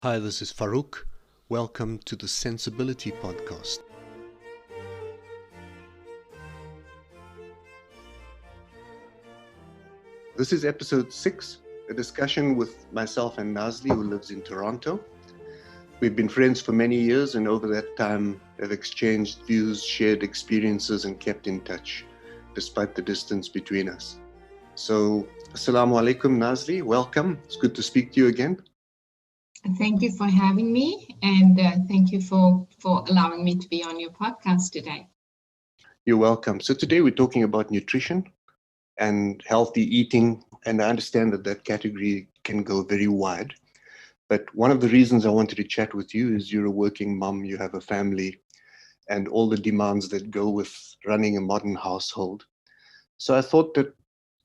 Hi, this is Farouk. Welcome to the Sensibility Podcast. This is episode 6, a discussion with myself and Nazly, who lives in Toronto. We've been friends for many years, and over that time have exchanged views, shared experiences, and kept in touch, despite the distance between us. So, Assalamu alaikum, Nazly. Welcome. It's good to speak to you again. Thank you for having me, and thank you for allowing me to be on your podcast today. You're welcome. So today we're talking about nutrition and healthy eating, and I understand that category can go very wide. But one of the reasons I wanted to chat with you is you're a working mom, you have a family, and all the demands that go with running a modern household. So I thought that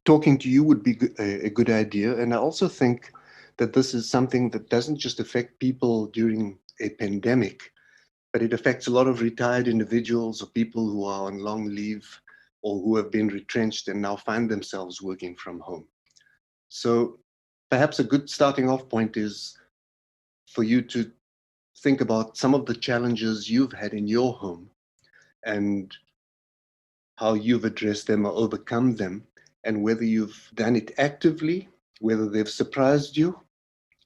talking to you would be a good idea. And I also think that this is something that doesn't just affect people during a pandemic, but it affects a lot of retired individuals or people who are on long leave or who have been retrenched and now find themselves working from home. So perhaps a good starting off point is for you to think about some of the challenges you've had in your home and how you've addressed them or overcome them, and whether you've done it actively, whether they've surprised you,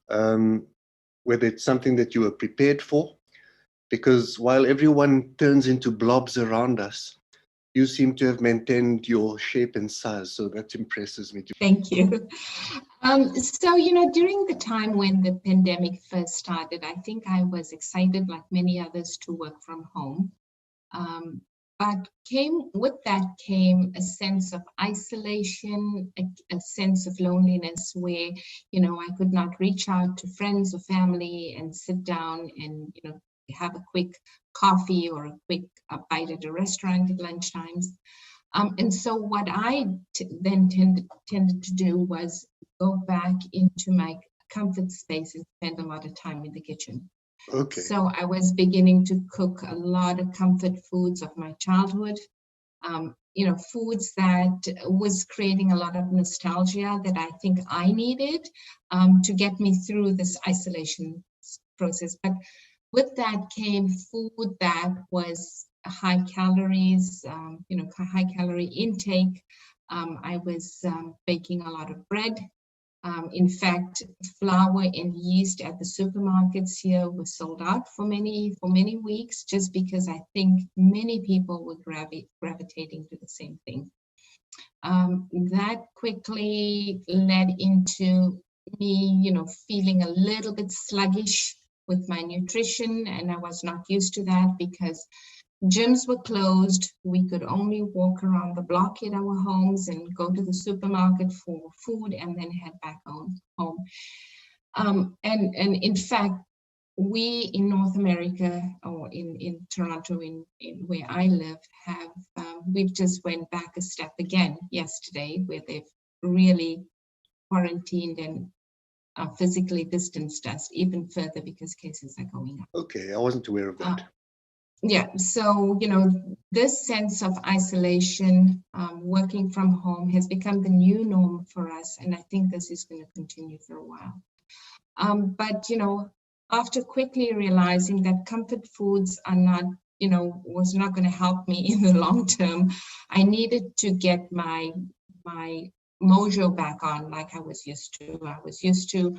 um, whether it's something that you were prepared for. Because while everyone turns into blobs around us, you seem to have maintained your shape and size, so that impresses me too. Thank you. So, during the time when the pandemic first started, I think I was excited, like many others, to work from home. But with that came a sense of isolation, a sense of loneliness where, I could not reach out to friends or family and sit down and, have a quick coffee or a quick bite at a restaurant at lunchtimes. And so what I then tended to do was go back into my comfort space and spend a lot of time in the kitchen. Okay. So I was beginning to cook a lot of comfort foods of my childhood, foods that was creating a lot of nostalgia that I think I needed to get me through this isolation process. But with that came food that was high calories, high calorie intake. I was baking a lot of bread. In fact, flour and yeast at the supermarkets here was sold out for many weeks, just because I think many people were gravitating to the same thing. That quickly led into me, feeling a little bit sluggish with my nutrition, and I was not used to that because gyms were closed. We could only walk around the block in our homes and go to the supermarket for food and then head back home. And in fact, we in North America, or in Toronto, in where I live, we've just went back a step again yesterday, where they've really quarantined and physically distanced us even further because cases are going up. Okay, I wasn't aware of that. Yeah, so, this sense of isolation, working from home has become the new norm for us. And I think this is going to continue for a while. But, after quickly realizing that comfort foods are not, was not going to help me in the long term, I needed to get my mojo back on like I was used to. I was used to,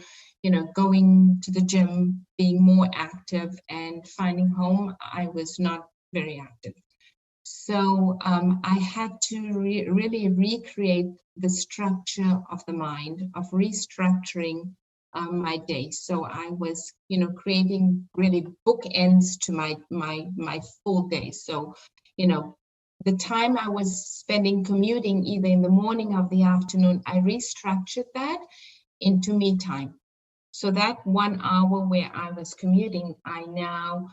going to the gym, being more active, and finding home, I was not very active. So I had to really recreate the structure of the mind, of restructuring my day. So I was, creating really bookends to my full day. So, the time I was spending commuting, either in the morning or the afternoon, I restructured that into me time. So that 1 hour where I was commuting, I now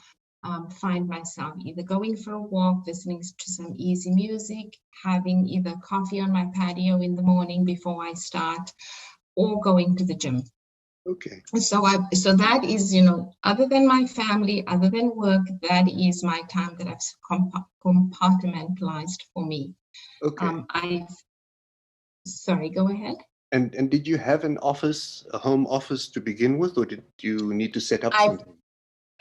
find myself either going for a walk, listening to some easy music, having either coffee on my patio in the morning before I start, or going to the gym. Okay. So that is, other than my family, other than work, that is my time that I've compartmentalized for me. Okay. Sorry, go ahead. And did you have an office, a home office to begin with, or did you need to set up I something?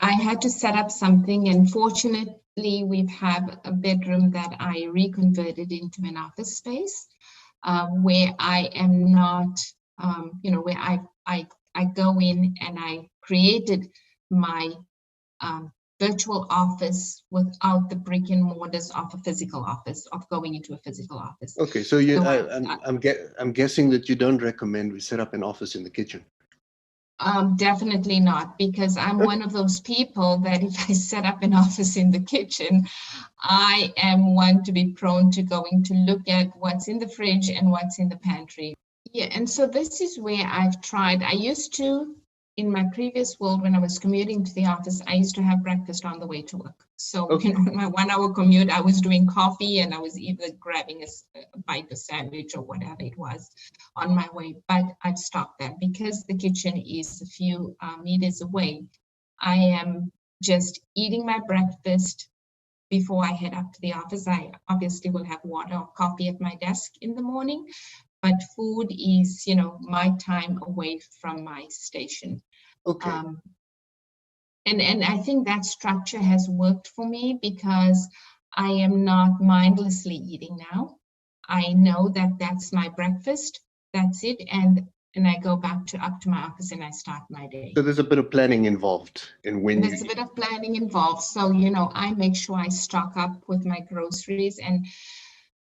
I had to set up something, and fortunately, we have a bedroom that I reconverted into an office space, where I am not, where I go in and I created my um, virtual office without the brick and mortars of a physical office, of going into a physical office. Okay, so So I'm guessing that you don't recommend we set up an office in the kitchen. Definitely not, because I'm Okay. one of those people that if I set up an office in the kitchen, I am one to be prone to going to look at what's in the fridge and what's in the pantry. Yeah, and so this is where I've tried. I used to, in my previous world, when I was commuting to the office, I used to have breakfast on the way to work. So, Okay. in my 1 hour commute, I was doing coffee and I was either grabbing a bite of sandwich or whatever it was on my way. But I've stopped that because the kitchen is a few meters away. I am just eating my breakfast before I head up to the office. I obviously will have water or coffee at my desk in the morning, but food is, my time away from my station. Okay. Um, and I think that structure has worked for me because I am not mindlessly eating now. I know that that's my breakfast. That's it, and I go back to up to my office and I start my day. So there's a bit of planning involved in when you There's a eat. bit of planning involved. So, I make sure I stock up with my groceries and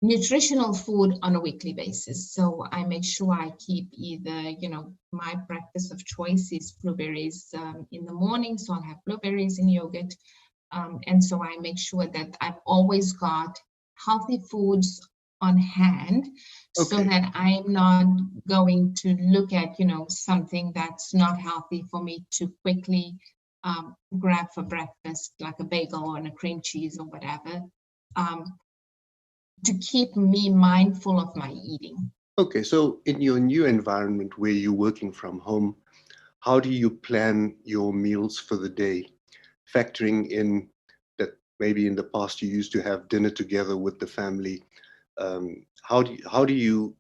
nutritional food on a weekly basis. So I make sure I keep either, my breakfast of choice is blueberries in the morning. So I'll have blueberries and yogurt. And so I make sure that I've always got healthy foods on hand so Okay. that I'm not going to look at, something that's not healthy for me to quickly grab for breakfast, like a bagel or a cream cheese or whatever. Um, to keep me mindful of my eating. Okay. So in your new environment where you're working from home, how do you plan your meals for the day, factoring in that maybe in the past you used to have dinner together with the family? How do you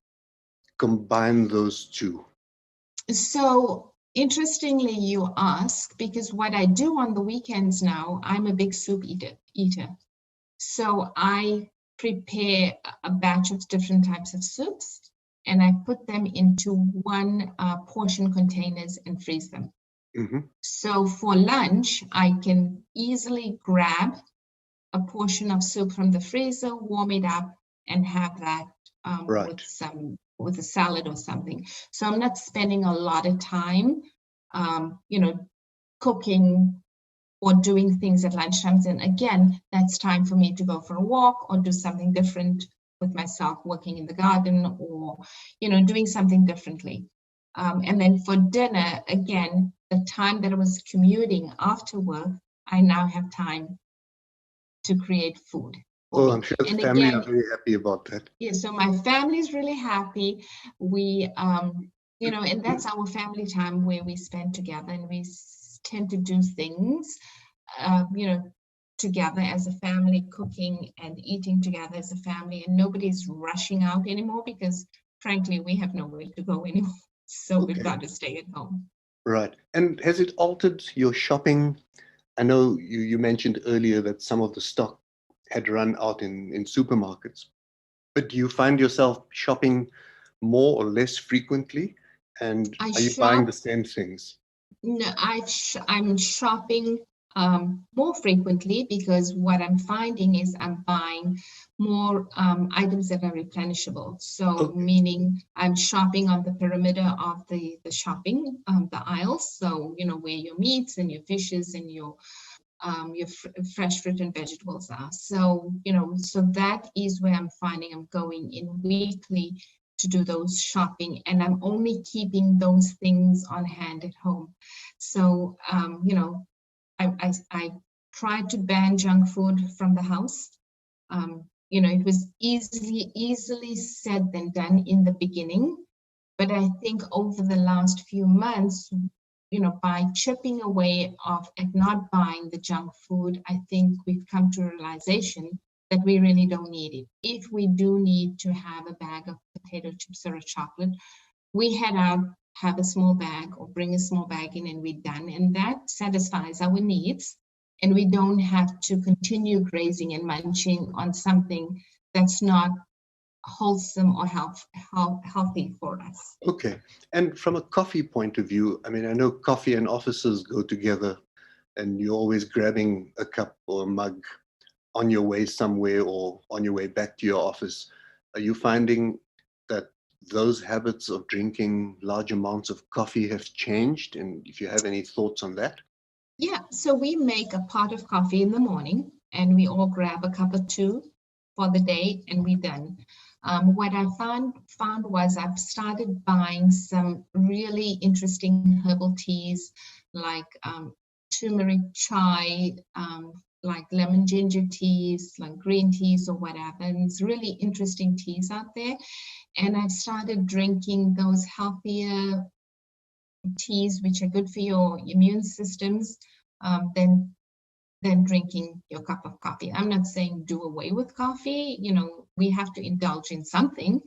combine those two? So interestingly, you ask, because what I do on the weekends now, I'm a big soup eater. So I prepare a batch of different types of soups and I put them into one portion containers and freeze them. Hmm. So for lunch, I can easily grab a portion of soup from the freezer, warm it up, and have that Right. with a salad or something. So I'm not spending a lot of time, cooking or doing things at lunchtimes. And again, that's time for me to go for a walk or do something different with myself, working in the garden or, doing something differently. And then for dinner, again, the time that I was commuting after work, I now have time to create food for Oh, me. I'm sure the And family are again, very happy about that. yeah, so my family is really happy. We, and that's our family time where we spend together and we tend to do things, uh, you know, together as a family, cooking and eating together as a family. And nobody's rushing out anymore because, frankly, we have nowhere to go anymore. So we've Okay. got to stay at home. Right. And has it altered your shopping? I know you mentioned earlier that some of the stock had run out in supermarkets, but do you find yourself shopping more or less frequently? And I are you buying the shop same things? No, I'm shopping more frequently because what I'm finding is I'm buying more items that are replenishable. So Okay. meaning I'm shopping on the perimeter of the shopping, the aisles. So where your meats and your fishes and your fresh fruit and vegetables are. So so that is where I'm finding I'm going in weekly to do those shopping, and I'm only keeping those things on hand at home. So I tried to ban junk food from the house. It was easily said than done in the beginning, but I think over the last few months, by chipping away off and not buying the junk food, I think we've come to a realization that we really don't need it. If we do need to have a bag of potato chips or a chocolate, we head out, have a small bag or bring a small bag in, and we're done. And that satisfies our needs. And we don't have to continue grazing and munching on something that's not wholesome or healthy for us. Okay. And from a coffee point of view, I mean, I know coffee and offices go together, and you're always grabbing a cup or a mug on your way somewhere or on your way back to your office. Are you finding that those habits of drinking large amounts of coffee have changed? And if you have any thoughts on that? Yeah, so we make a pot of coffee in the morning, and we all grab a cup or two for the day, and we're done. What I found was I've started buying some really interesting herbal teas, like turmeric chai, like lemon ginger teas, like green teas or whatever. And it's really interesting teas out there. And I've started drinking those healthier teas, which are good for your immune systems, than drinking your cup of coffee. I'm not saying do away with coffee. You know, we have to indulge in something,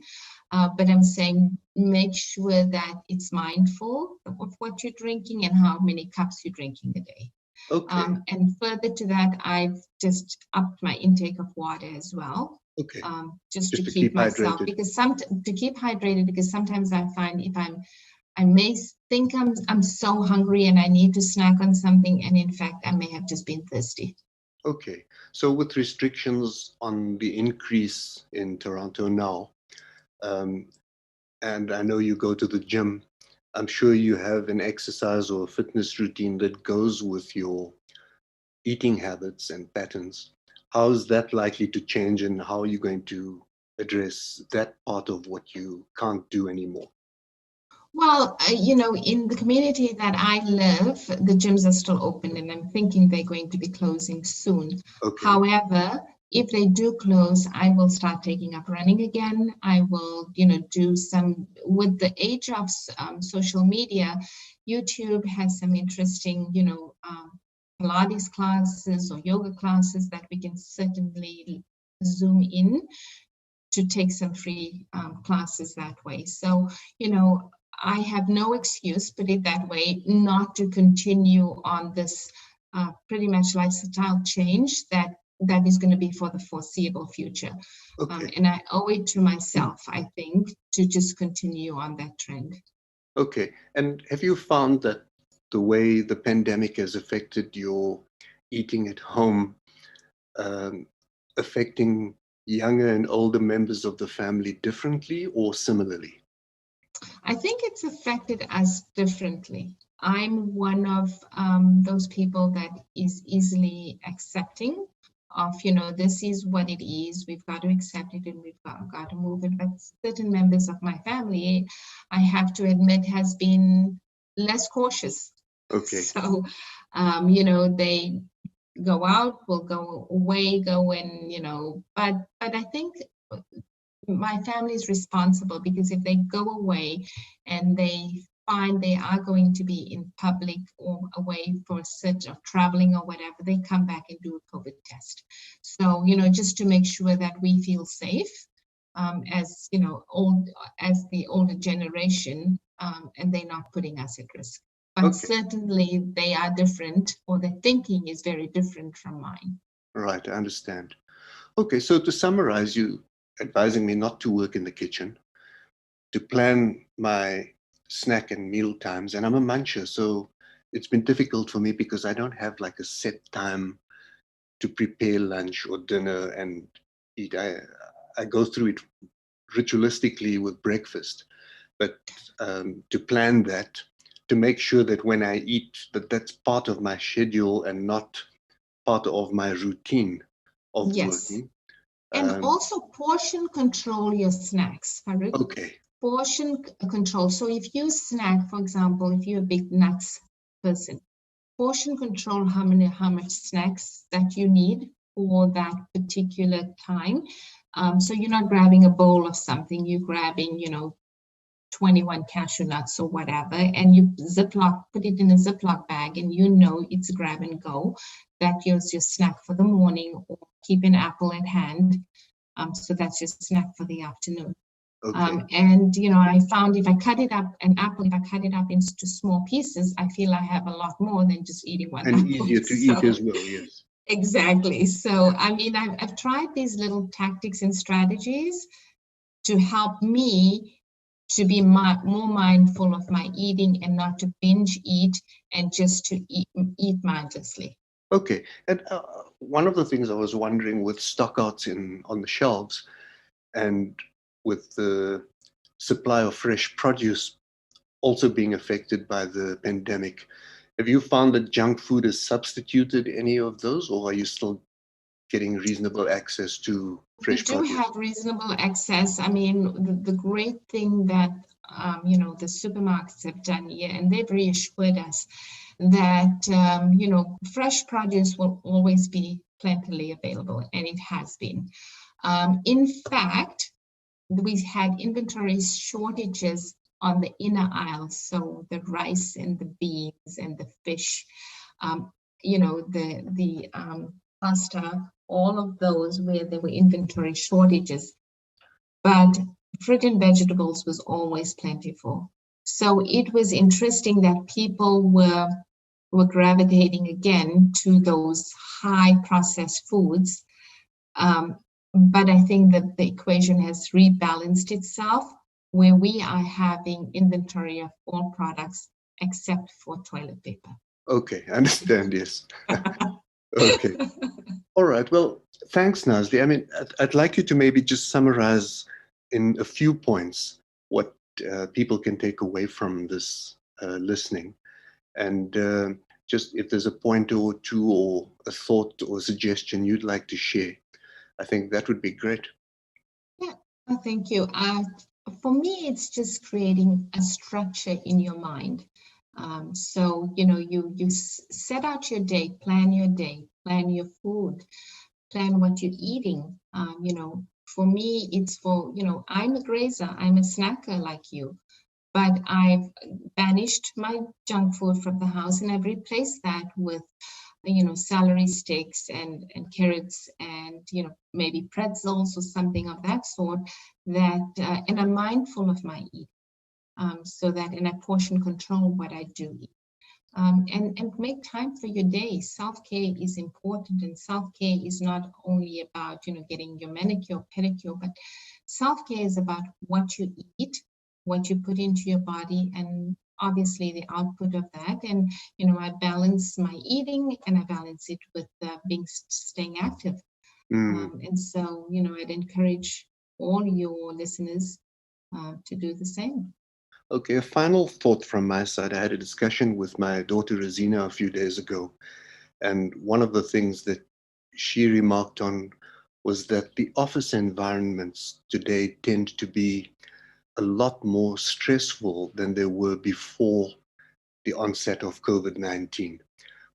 but I'm saying make sure that it's mindful of what you're drinking and how many cups you're drinking a day. Okay. And further to that, I've just upped my intake of water as well. Okay. Just to keep myself hydrated. Because to keep hydrated, because sometimes I find if I may think I'm so hungry and I need to snack on something, and in fact I may have just been thirsty. Okay. So with restrictions on the increase in Toronto now, and I know you go to the gym, I'm sure you have an exercise or fitness routine that goes with your eating habits and patterns. How is that likely to change, and how are you going to address that part of what you can't do anymore? Well, you know, in the community that I live, the gyms are still open, and I'm thinking they're going to be closing soon. Okay. However, if they do close, I will start taking up running again. I will, you know, do some, with the age of social media, YouTube has some interesting, you know, Pilates classes or yoga classes that we can certainly zoom in to take some free classes that way. So, you know, I have no excuse, put it that way, not to continue on this pretty much lifestyle change that is going to be for the foreseeable future. Okay. And I owe it to myself, I think, to just continue on that trend. Okay. And have you found that the way the pandemic has affected your eating at home, affecting younger and older members of the family differently or similarly? I think it's affected us differently. I'm one of those people that is easily accepting of, you know, this is what it is. We've got to accept it and we've got to move it. But certain members of my family, I have to admit, has been less cautious. Okay. So, you know, they go out, will go away, go in, you know, but I think my family is responsible, because if they go away and they find they are going to be in public or away for a search of traveling or whatever, they come back and do a COVID test. So, you know, just to make sure that we feel safe, as, you know, as the older generation, and they're not putting us at risk. But Okay. certainly they are different, or their thinking is very different from mine. Right, I understand. Okay, so to summarize, you advising me not to work in the kitchen, to plan my snack and meal times, and I'm a muncher, so it's been difficult for me because I don't have like a set time to prepare lunch or dinner and eat. I go through it ritualistically with breakfast, but to plan that, to make sure that when I eat, that's part of my schedule and not part of my routine of Yes. working. And also portion control your snacks, Faruk. Okay. Portion control. So if you snack, for example, if you're a big nuts person, portion control how much snacks that you need for that particular time. So you're not grabbing a bowl of something, you're grabbing, you know, 21 cashew nuts or whatever, and you put it in a Ziploc bag, and you know it's grab and go. That is your snack for the morning, or keep an apple at hand. So that's your snack for the afternoon. Okay. And, I found if I cut it up, an apple, if I cut it up into small pieces, I feel I have a lot more than just eating one And apple. easier to eat as well, yes. Exactly. So, I've tried these little tactics and strategies to help me to be more mindful of my eating and not to binge eat and just to eat mindlessly. Okay. And one of the things I was wondering with stockouts on the shelves and with the supply of fresh produce also being affected by the pandemic, have you found that junk food has substituted any of those, or are you still getting reasonable access to We fresh do produce? have reasonable access. The great thing that the supermarkets have done here, and they've reassured us that fresh produce will always be plentifully available, and it has been. In fact, we had inventory shortages on the inner aisles, so the rice and the beans and the fish, the pasta, all of those where there were inventory shortages. But fruit and vegetables was always plentiful. So it was interesting that people were gravitating again to those high processed foods. But I think that the equation has rebalanced itself where we are having inventory of all products except for toilet paper. Okay, I understand, yes. Okay. All right. Well, thanks, Nazly. I'd like you to maybe just summarize in a few points what people can take away from this listening. And just if there's a point or two or a thought or suggestion you'd like to share, I think that would be great. Yeah, thank you. For me, it's just creating a structure in your mind. So, you set out your day, plan your food, plan what you're eating. For me, it's I'm a grazer, I'm a snacker like you, but I've banished my junk food from the house and I've replaced that with celery sticks and carrots and maybe pretzels or something of that sort, that and I'm mindful of my eating, so that and I portion control what I do eat, and make time for your day. Self-care is important, and self-care is not only about getting your manicure, pedicure, but self-care is about what you eat, what you put into your body, and obviously the output of that. And I balance my eating and I balance it with staying active. And so I'd encourage all your listeners to do the same. Okay, a final thought from my side. I had a discussion with my daughter Rosina a few days ago, and one of the things that she remarked on was that the office environments today tend to be a lot more stressful than they were before the onset of COVID 19,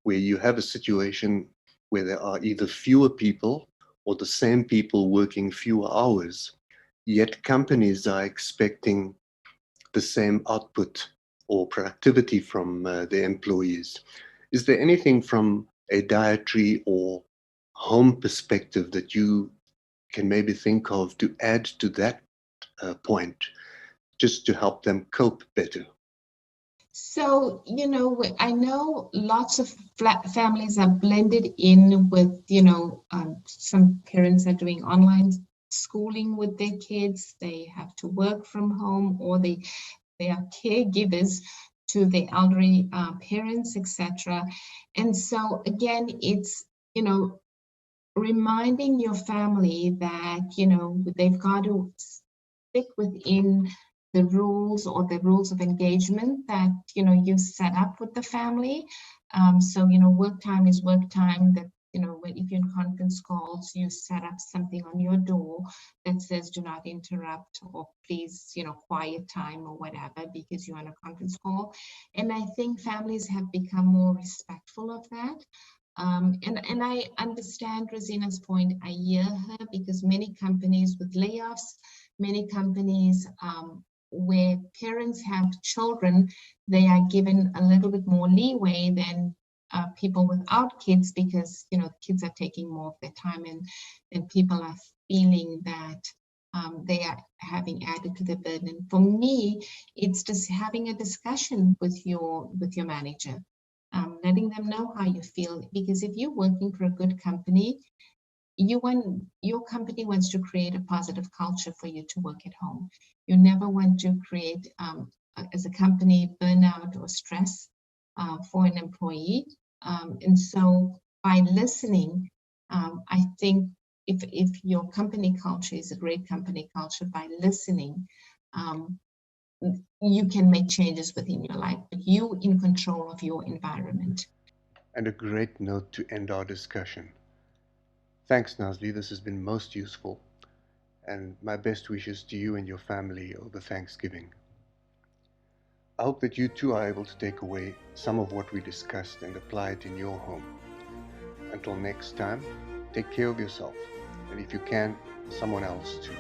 where you have a situation where there are either fewer people or the same people working fewer hours, yet companies are expecting the same output or productivity from their employees. Is there anything from a dietary or home perspective that you can maybe think of to add to that point, just to help them cope better? So, I know lots of families are blended in with, some parents are doing online schooling with their kids. They have to work from home, or they are caregivers to the elderly parents, etc. And so, again, it's, reminding your family that, they've got to stick within the rules or the rules of engagement that you set up with the family. So work time is work time. That if you're in conference calls, you set up something on your door that says do not interrupt, or please quiet time or whatever, because you're on a conference call. And I think families have become more respectful of that. And I understand Rosina's point. I hear her, because many companies with layoffs, many companies where parents have children, they are given a little bit more leeway than people without kids, because kids are taking more of their time, and people are feeling that they are having added to the burden. For me, it's just having a discussion with your manager, letting them know how you feel. Because if you're working for a good company, your company wants to create a positive culture for you to work at home. You never want to create, as a company, burnout or stress for an employee. And so by listening, I think if your company culture is a great company culture, by listening, you can make changes within your life, but you in control of your environment. And a great note to end our discussion. Thanks, Nazly. This has been most useful. And my best wishes to you and your family over Thanksgiving. I hope that you too are able to take away some of what we discussed and apply it in your home. Until next time, take care of yourself, and if you can, someone else too.